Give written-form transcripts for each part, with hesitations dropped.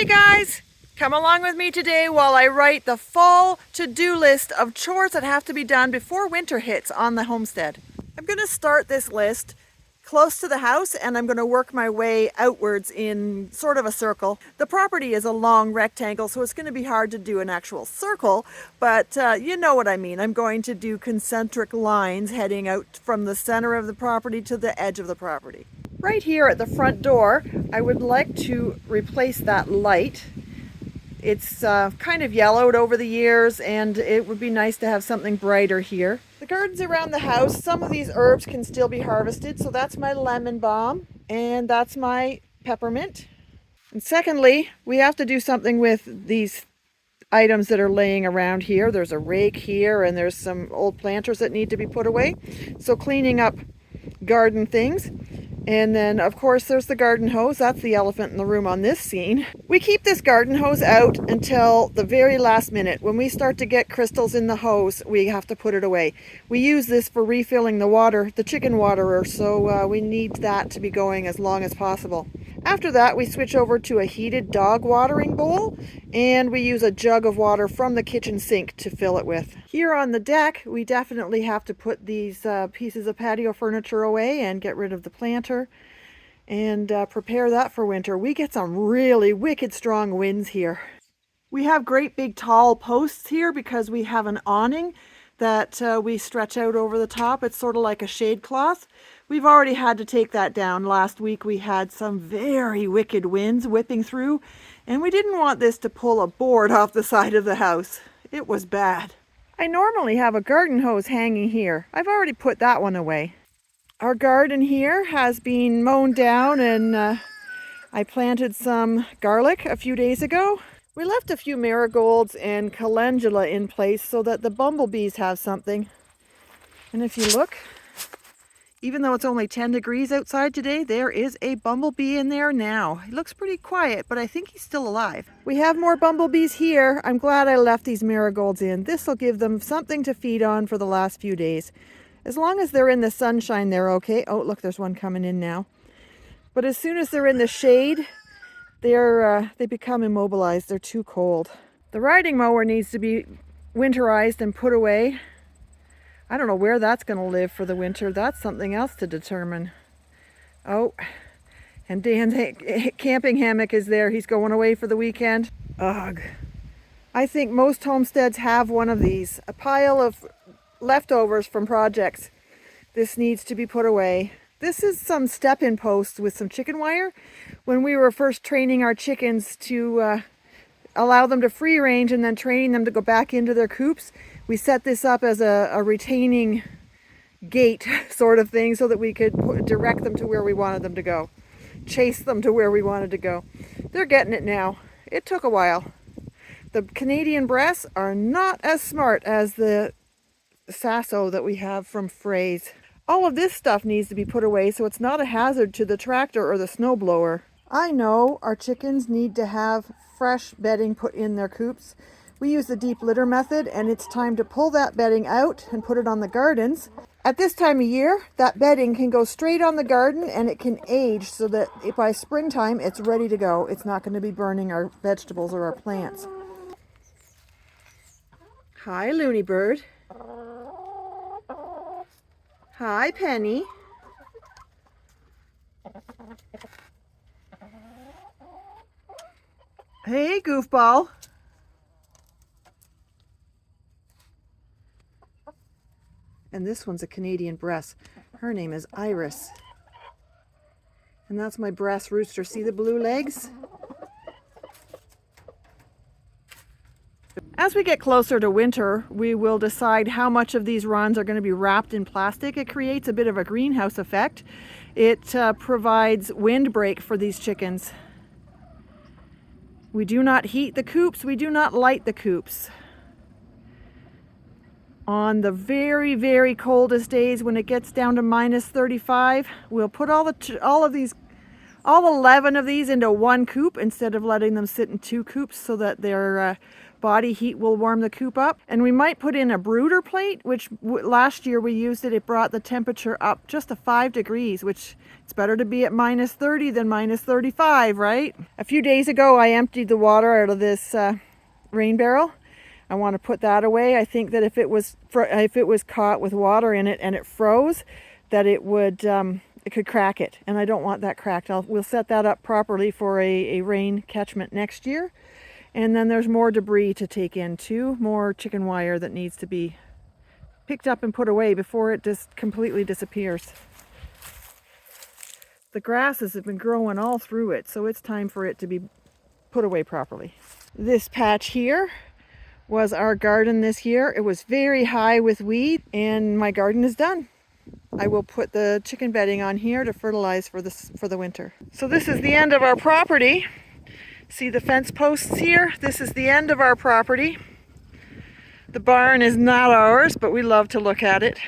Hey guys, come along with me today while I write the fall to-do list of chores that have to be done before winter hits on the homestead. I'm going to start this list close to the house and I'm going to work my way outwards in sort of a circle. The property is a long rectangle, so it's going to be hard to do an actual circle, but you know what I mean. I'm going to do concentric lines heading out from the center of the property to the edge of the property. Right here at the front door, I would like to replace that light. It's kind of yellowed over the years and it would be nice to have something brighter here. The gardens around the house, some of these herbs can still be harvested, so that's my lemon balm and that's my peppermint. And secondly, we have to do something with these items that are laying around here. There's a rake here and there's some old planters that need to be put away. So cleaning up garden things. And then, of course, there's the garden hose. That's the elephant in the room on this scene. We keep this garden hose out until the very last minute. When we start to get crystals in the hose, we have to put it away. We use this for refilling the water, the chicken waterer, so we need that to be going as long as possible. After that, we switch over to a heated dog watering bowl, and we use a jug of water from the kitchen sink to fill it with. Here on the deck, we definitely have to put these pieces of patio furniture away and get rid of the planter and prepare that for winter. We get some really wicked strong winds here. We have great big tall posts here because we have an awning that we stretch out over the top. It's sort of like a shade cloth. We've already had to take that down. Last week we had some very wicked winds whipping through, and we didn't want this to pull a board off the side of the house. It was bad. I normally have a garden hose hanging here. I've already put that one away. Our garden here has been mown down and I planted some garlic a few days ago. We left a few marigolds and calendula in place so that the bumblebees have something. And if you look, even though it's only 10 degrees outside today, there is a bumblebee in there now. He looks pretty quiet, but I think he's still alive. We have more bumblebees here. I'm glad I left these marigolds in. This will give them something to feed on for the last few days. As long as they're in the sunshine, they're okay. Oh, look, there's one coming in now. But as soon as they're in the shade, they become immobilized. They're too cold. The riding mower needs to be winterized and put away. I don't know where that's going to live for the winter. That's something else to determine. Oh, and Dan's camping hammock is there. He's going away for the weekend. Ugh. I think most homesteads have one of these. A pile of leftovers from projects. This needs to be put away. This is some step-in posts with some chicken wire. When we were first training our chickens to allow them to free range and then training them to go back into their coops, we set this up as a retaining gate sort of thing so that we could direct them to where we wanted them to go. Chase them to where we wanted to go. They're getting it now. It took a while. The Canadian breasts are not as smart as the Sasso that we have from Frey's. All of this stuff needs to be put away so it's not a hazard to the tractor or the snowblower. I know our chickens need to have fresh bedding put in their coops. We use the deep litter method, and it's time to pull that bedding out and put it on the gardens. At this time of year, that bedding can go straight on the garden and it can age so that by springtime it's ready to go. It's not going to be burning our vegetables or our plants. Hi, Looney Bird. Hi, Penny. Hey, Goofball. And this one's a Canadian breast. Her name is Iris. And that's my breast rooster. See the blue legs? As we get closer to winter, we will decide how much of these runs are going to be wrapped in plastic. It creates a bit of a greenhouse effect. It provides windbreak for these chickens. We do not heat the coops. We do not light the coops. On the very, very coldest days when it gets down to minus 35, we'll put all of these all 11 of these into one coop instead of letting them sit in two coops so that their body heat will warm the coop up. And we might put in a brooder plate, which last year we used it. It brought the temperature up just to 5 degrees, which it's better to be at minus 30 than minus 35, right? A few days ago, I emptied the water out of this rain barrel. I want to put that away. I think that if it was caught with water in it and it froze, that it would it could crack it, and I don't want that cracked. We'll set that up properly for a rain catchment next year. And then there's more debris to take in too, more chicken wire that needs to be picked up and put away before it just completely disappears. The grasses have been growing all through it, so it's time for it to be put away properly. This patch here was our garden this year. It was very high with weed, and my garden is done. I will put the chicken bedding on here to fertilize for the winter. So this is the end of our property. See the fence posts here? This is the end of our property. The barn is not ours, but we love to look at it.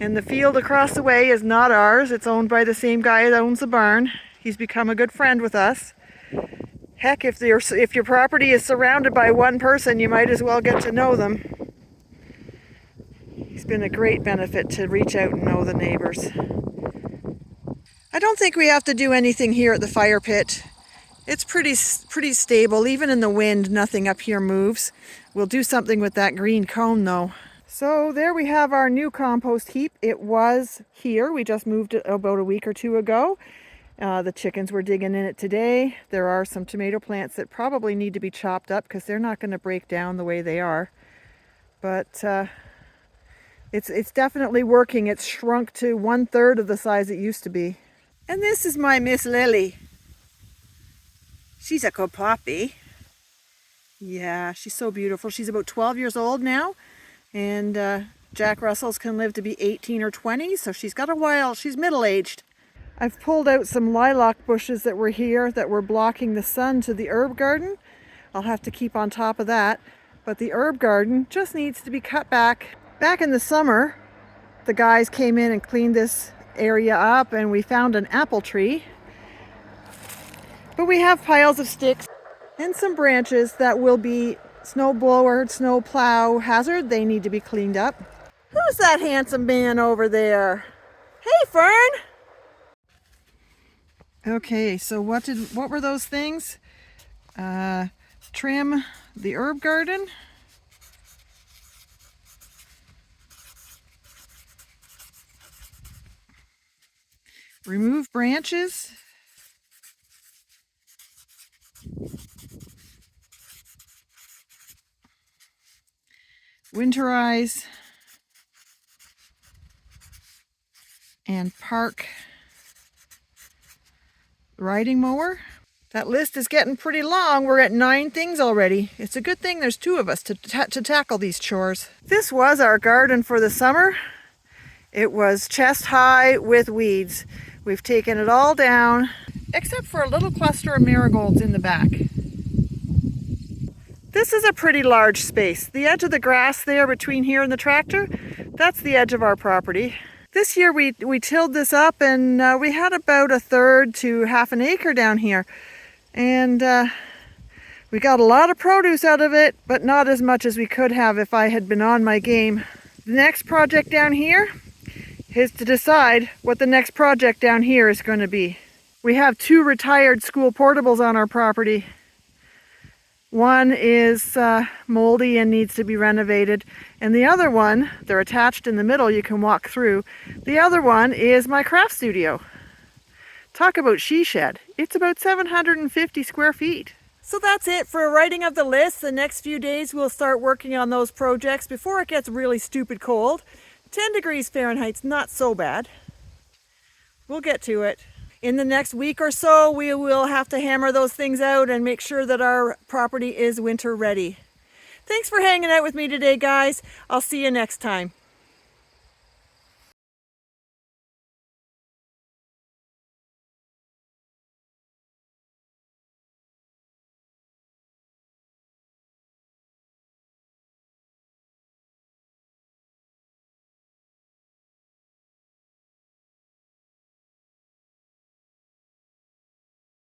And the field across the way is not ours. It's owned by the same guy that owns the barn. He's become a good friend with us. Heck, if your property is surrounded by one person, you might as well get to know them. It's been a great benefit to reach out and know the neighbors. I don't think we have to do anything here at the fire pit. It's pretty stable. Even in the wind, nothing up here moves. We'll do something with that green cone though. So there we have our new compost heap. It was here. We just moved it about a week or two ago. The chickens were digging in it today. There are some tomato plants that probably need to be chopped up because they're not going to break down the way they are. But it's definitely working. It's shrunk to 1/3 of the size it used to be. And this is my Miss Lily. She's a good puppy. Yeah, she's so beautiful. She's about 12 years old now. And Jack Russells can live to be 18 or 20, so she's got a while. She's middle-aged. I've pulled out some lilac bushes that were here that were blocking the sun to the herb garden. I'll have to keep on top of that. But the herb garden just needs to be cut back. Back in the summer, the guys came in and cleaned this area up, and we found an apple tree. But we have piles of sticks and some branches that will be snow blower, snow plow hazard. They need to be cleaned up. Who's that handsome man over there? Hey, Fern! Okay, so what were those things? Trim the herb garden. Remove branches. Winterize and park riding mower. That list is getting pretty long. We're at 9 things already. It's a good thing there's 2 of us to tackle these chores. This was our garden for the summer. It was chest high with weeds. We've taken it all down, except for a little cluster of marigolds in the back. This is a pretty large space. The edge of the grass there between here and the tractor, that's the edge of our property. This year we tilled this up, and we had about 1/3 to half an acre down here. And we got a lot of produce out of it, but not as much as we could have if I had been on my game. The next project down here is to decide what the next project down here is going to be. We have 2 retired school portables on our property. One is moldy and needs to be renovated, and the other one, they're attached in the middle, you can walk through. The other one is my craft studio. Talk about she shed. It's about 750 square feet. So that's it for writing of the list. The next few days we'll start working on those projects before it gets really stupid cold. 10 degrees Fahrenheit's not so bad. We'll get to it. In the next week or so, we will have to hammer those things out and make sure that our property is winter ready. Thanks for hanging out with me today, guys. I'll see you next time.